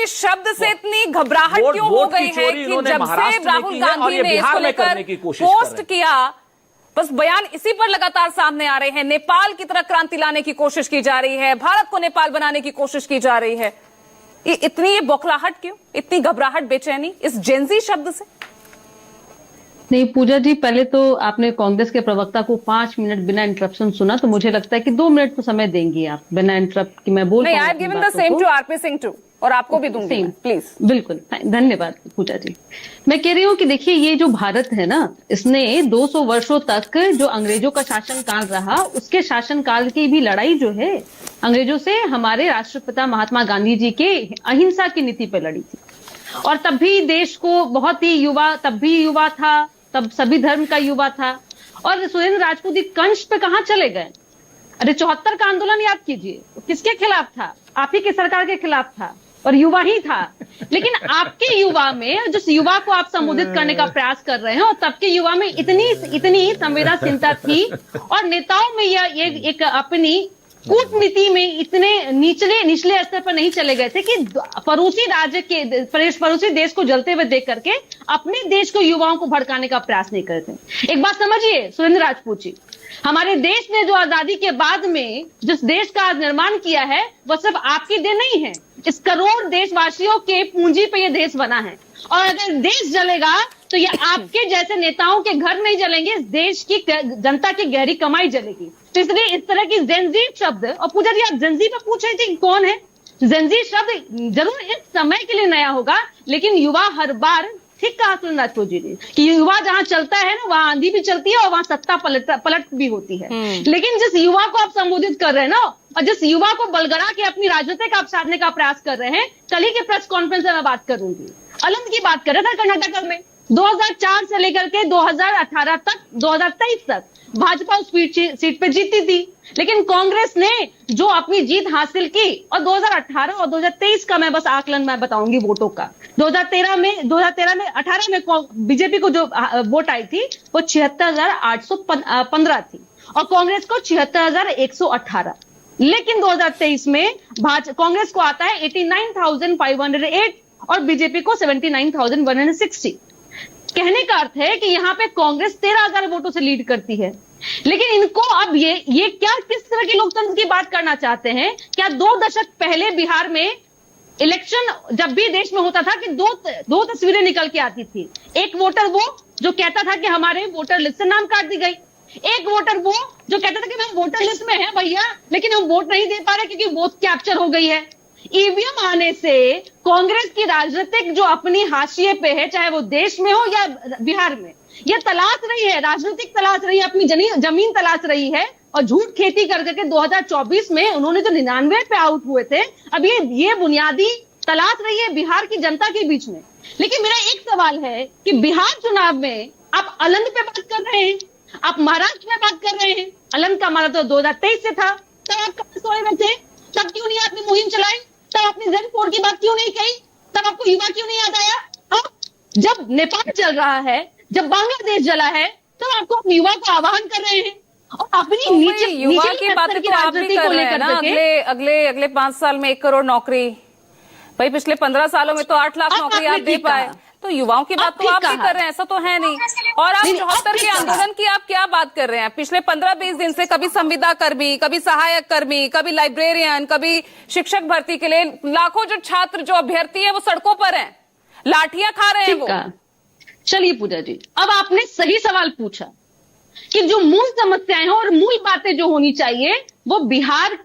इस शब्द से इतनी घबराहट क्यों हो गई है कि जब से राहुल गांधी ने इसको लेकर पोस्ट किया, बस बयान इसी पर लगातार सामने आ रहे हैं। नेपाल की तरह क्रांति लाने की कोशिश की जा रही है, भारत को नेपाल बनाने की कोशिश की जा रही है। इतनी ये बौखलाहट क्यों, इतनी घबराहट, बेचैनी इस जेंजी शब्द से? नहीं पूजा जी, पहले तो आपने कांग्रेस के प्रवक्ता को 5 मिनट बिना इंटरप्शन सुना, तो मुझे लगता है कि 2 मिनट तो समय देंगी आप बिना इंटरप्ट कि मैं बोल नहीं, I have given the same to RP Singh too, और आपको भी दूंगी प्लीज। बिल्कुल, धन्यवाद पूजा जी। मैं कह रही हूँ कि देखिए, ये जो भारत है ना, इसने 200 वर्षों तक जो अंग्रेजों का शासनकाल रहा, उसके शासनकाल की भी लड़ाई जो है अंग्रेजों से हमारे राष्ट्रपिता महात्मा गांधी जी के अहिंसा की नीति पर लड़ी थी। और तब भी देश को बहुत ही तब भी युवा था, तब सभी धर्म का युवा था। और सुरेंद्र राजपूत कंश पे कहां चले गए? अरे 74 का आंदोलन याद कीजिए, किसके खिलाफ था? आप ही की सरकार के खिलाफ था, और युवा ही था। लेकिन आपके युवा में, जिस युवा को आप संबोधित करने का प्रयास कर रहे हैं, और तब के युवा में इतनी संवेदनशीलता थी, और नेताओं में यह एक अपनी कूटनीति में इतने निचले स्तर पर नहीं चले गए थे कि पड़ोसी राज्य के पड़ोसी देश को जलते हुए देख करके अपने देश को, युवाओं को भड़काने का प्रयास नहीं करते। एक बात समझिए सुरेंद्र राजपूत जी, हमारे देश ने जो आजादी के बाद में जिस देश का निर्माण किया है, वह सिर्फ आपकी देन नहीं है। इस करोड़ देशवासियों के पूंजी पे ये देश बना है। और अगर देश जलेगा तो ये आपके जैसे नेताओं के घर नहीं जलेंगे, इस देश की जनता की गहरी कमाई जलेगी। तो इसलिए इस तरह की जेंजी शब्द, और पूजा जी आप जेंजी पे पूछे थी कौन है? जेंजी शब्द जरूर इस समय के लिए नया होगा, लेकिन युवा हर बार, ठीक कहा सुरेंद्र राजपूत जी ने कि युवा जहां चलता है ना, वहां आंधी भी चलती है और वहां सत्ता पलट भी होती है। लेकिन जिस युवा को आप संबोधित कर रहे हैं ना, और जिस युवा को बलगड़ा के अपनी राजनीतिक आप साधने का प्रयास कर रहे हैं, कल ही के प्रेस कॉन्फ्रेंस में मैं बात करूंगी, अलंद की बात कर रहे थे कर्नाटक में 2004 से लेकर के 2018 तक, 2023 तक भाजपा उस सीट पे जीती थी। लेकिन कांग्रेस ने जो अपनी जीत हासिल की, और 2018 और 2023 का मैं बस आकलन मैं बताऊंगी वोटों का। 2018 में बीजेपी को जो वोट आई थी वो 76,815 थी, और कांग्रेस को 76,118। लेकिन 2023 में कांग्रेस को आता है 89,508 और बीजेपी को 79,160। कहने का अर्थ है कि यहां पे कांग्रेस 13,000 वोटों से लीड करती है। लेकिन इनको अब ये क्या, किस तरह की लोकतंत्र की बात करना चाहते हैं? क्या 2 दशक पहले बिहार में इलेक्शन जब भी देश में होता था कि दो तस्वीरें निकल के आती थी। एक वोटर वो जो कहता था कि हमारे वोटर लिस्ट से नाम काट दी गई, एक वोटर वो जो कहता था कि हम वोटर लिस्ट में हैं भैया, लेकिन हम वोट नहीं दे पा रहे क्योंकि वोट कैप्चर हो गई है। ईवीएम आने से कांग्रेस की राजनीतिक जो अपनी हाशिए पे है, चाहे वो देश में हो या बिहार में, ये तलाश रही है, राजनीतिक तलाश रही है, अपनी जमीन तलाश रही है। और झूठ खेती कर करके 2024 में उन्होंने जो 99 पे आउट हुए थे, अब ये बुनियादी तलाश रही है बिहार की जनता के बीच में। लेकिन मेरा एक सवाल है कि बिहार चुनाव में आप अलंद पे बात कर रहे हैं, आप महाराष्ट्र में बात कर रहे हैं। अलंद का हमारा तो 2023 से था, तब आप कहां सोए में थे? तब क्यों नहीं आपने मुहिम चलाई? तब आपने Z4 की बात क्यों नहीं कही? तब आपको युवा क्यों नहीं याद आया? जब नेपाल चल रहा है, जब बांग्लादेश जला है, तो आपको युवा को आह्वान कर रहे हैं। और अपनी नीचे युवा की बातें तो आप भी कर रहे हैं ना। अगले 5 साल में 1 करोड़ नौकरी, भाई पिछले 15 सालों में तो 8 लाख नौकरी आप दे पाए, तो युवाओं की बात तो आप भी कर रहे हैं, ऐसा तो है नहीं। और आप 74 के आंदोलन की आप क्या बात कर रहे हैं? पिछले 15-20 दिन से कभी संविदा कर्मी, कभी सहायक कर्मी, कभी लाइब्रेरियन, कभी शिक्षक भर्ती के लिए लाखों जो छात्र, जो अभ्यर्थी है, वो सड़कों पर हैं, लाठियां खा रहे हैं वो। चलिए पूजा जी, अब आपने सही सवाल पूछा कि जो मूल समस्याएं हैं और मूल बातें जो होनी चाहिए, वो बिहार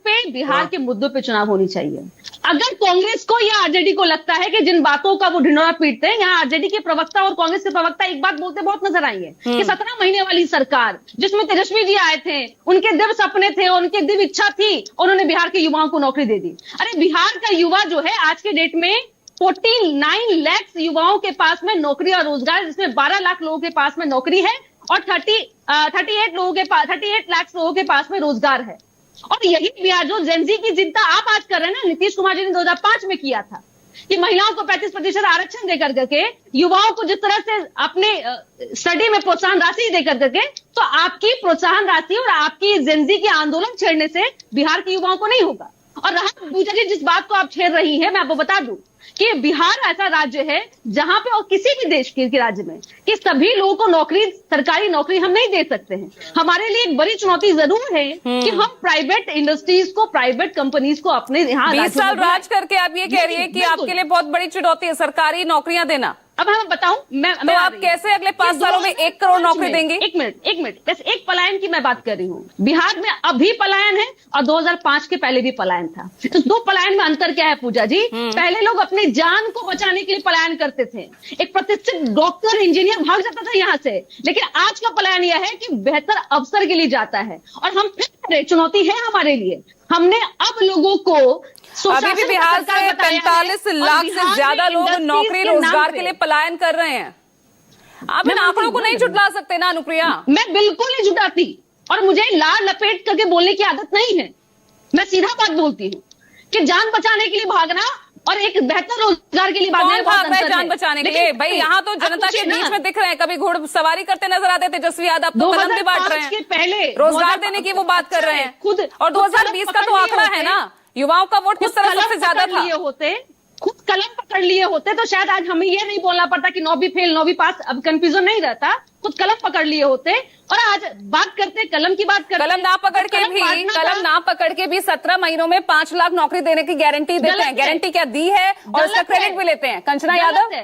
के मुद्दों पे चुनाव होनी चाहिए। अगर कांग्रेस को या आरजेडी को लगता है कि जिन बातों का वो ढिंढोरा पीटते हैं, यहाँ आरजेडी के प्रवक्ता और कांग्रेस के प्रवक्ता एक बात बोलते बहुत नजर आई है कि 17 महीने वाली सरकार जिसमें तेजस्वी जी आए थे, उनके दिव्य सपने थे, उनकी दिव्य इच्छा थी, उन्होंने बिहार के युवाओं को नौकरी दे दी। अरे बिहार का युवा जो है आज के डेट में 49 लाख युवाओं के पास में नौकरी और रोजगार, जिसमें 12 लाख लोगों के पास में नौकरी है और 38 लाख लोगों के पास में रोजगार है। और यही बिहार जो जेंजी की चिंता आप आज कर रहे हैं ना, नीतीश कुमार जी ने 2005 में किया था कि महिलाओं को 35% आरक्षण देकर करके, युवाओं को जिस तरह से अपने स्टडी में प्रोत्साहन राशि देकर करके, तो आपकी प्रोत्साहन राशि और आपकी जेंजी के आंदोलन छेड़ने से बिहार के युवाओं को नहीं होगा। और रहा पूजा जी जिस बात को आप छेड़ रही है, मैं आपको बता दूं कि बिहार ऐसा राज्य है जहां पे, और किसी भी देश के राज्य में, कि सभी लोगों को नौकरी, सरकारी नौकरी हम नहीं दे सकते हैं। हमारे लिए एक बड़ी चुनौती जरूर है कि हम प्राइवेट इंडस्ट्रीज को, प्राइवेट कंपनीज को अपने यहाँ 20 साल राज करके आप ये कह रही है कि आपके लिए बहुत बड़ी चुनौती है सरकारी नौकरियां देना। अब मैं बताऊं, तो आप कैसे अगले 5 सालों में 1 करोड़ नौकरी देंगे? एक मिनट, बस एक पलायन की मैं बात कर रही हूँ। बिहार में अभी पलायन है और 2005 के पहले भी पलायन था। तो 2 पलायन में अंतर क्या है पूजा जी? पहले लोग अपनी जान को बचाने के लिए पलायन करते थे, एक प्रतिष्ठित डॉक्टर, इंजीनियर भाग जाता था यहाँ से, लेकिन आज का पलायन यह है कि बेहतर अवसर के लिए जाता है। और हम फिर, चुनौती है हमारे लिए, हमने अब लोगों को, अभी भी बिहार से 45 लाख से ज्यादा लोग नौकरी रोजगार के लिए पलायन कर रहे हैं। आप इन आंकड़ों को नहीं झुठला सकते ना अनुप्रिया। मैं बिल्कुल नहीं झुठाती, और मुझे लाड़ लपेट करके बोलने की आदत नहीं है। मैं सीधा बात बोलती हूँ कि जान बचाने के लिए भागना और एक बेहतर रोजगार के लिए भागना, कौन भाग रहा है जान बचाने के लिए? भाई यहाँ तो जनता के बीच में दिख रहे हैं, कभी घुड़सवारी करते नजर आते तेजस्वी यादव, तो कलम भी बांट रहे हैं, पहले रोजगार देने की वो बात कर रहे हैं खुद। और 2020 का तो आंकड़ा है ना, युवाओं का वोट किस तरह सबसे ज्यादा था। खुद कलम पकड़ लिए होते तो शायद आज हमें ये नहीं बोलना पड़ता कि 9वीं फेल 9वीं पास, अब कंफ्यूजन नहीं रहता। खुद कलम पकड़ लिए होते, और आज बात करते कलम की बात करते, कलम ना पकड़ के भी 17 महीनों में 5 लाख नौकरी देने की गारंटी देते हैं। गारंटी क्या दी है और उसका क्रेडिट भी लेते हैं। कंचना यादव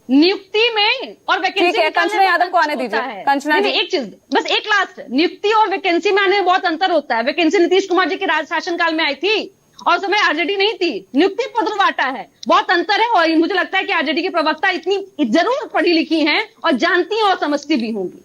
नियुक्ति में और वैकेंसी, ठीक है, कंचना यादव को आने दीजिए। कंचना जी, एक चीज बस, एक लास्ट, नियुक्ति और वैकेंसी में आने में बहुत अंतर होता है। वैकेंसी नीतीश कुमार जी के राज शासन काल में आई थी और समय आरजेडी नहीं थी, नियुक्ति पत्र बांटा है, बहुत अंतर है। और मुझे लगता है कि आरजेडी के प्रवक्ता इतनी जरूर पढ़ी लिखी हैं और जानती हैं और समझती भी होंगी।